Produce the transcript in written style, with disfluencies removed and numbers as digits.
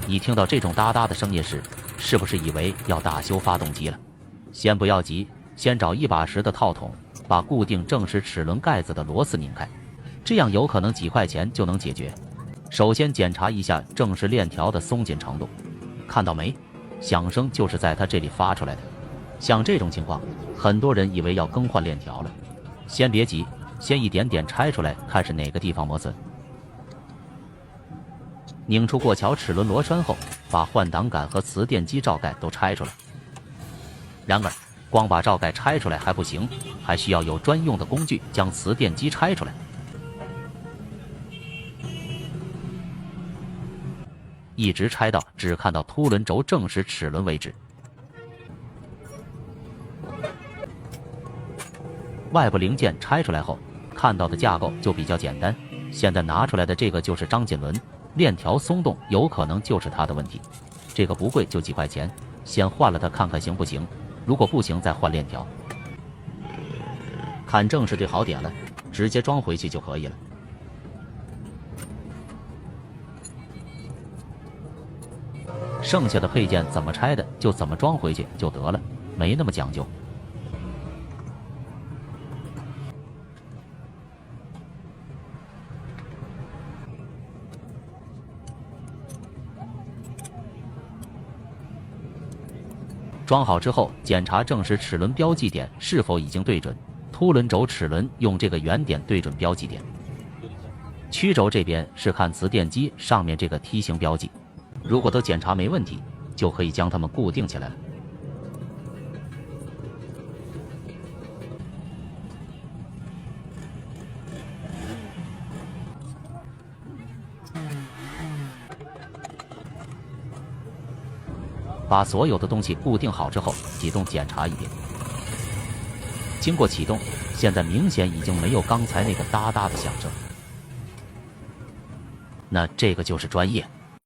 你听到这种哒哒的声音时，是不是以为要大修发动机了？先不要急，先找一把实的套筒，把固定正时齿轮盖子的螺丝拧开，这样有可能几块钱就能解决。首先检查一下正时链条的松紧程度，看到没？响声就是在它这里发出来的。像这种情况，很多人以为要更换链条了。先别急，先一点点拆出来，看是哪个地方磨损。拧出过桥齿轮螺栓后，把换挡杆和磁电机罩盖都拆出来。然而，光把罩盖拆出来还不行，还需要有专用的工具将磁电机拆出来。一直拆到只看到凸轮轴正时齿轮为止。外部零件拆出来后，看到的架构就比较简单。现在拿出来的这个就是张紧轮，链条松动有可能就是它的问题。这个不贵，就几块钱，先换了它看看行不行。如果不行，再换链条。看正时对好点了，直接装回去就可以了。剩下的配件怎么拆的就怎么装回去就得了，没那么讲究。装好之后，检查正时齿轮标记点是否已经对准。凸轮轴齿轮用这个圆点对准标记点。曲轴这边是看磁电机上面这个梯形标记。如果都检查没问题，就可以将它们固定起来了。把所有的东西固定好之后，启动检查一遍。经过启动，现在明显已经没有刚才那个哒哒的响声。那这个就是专业。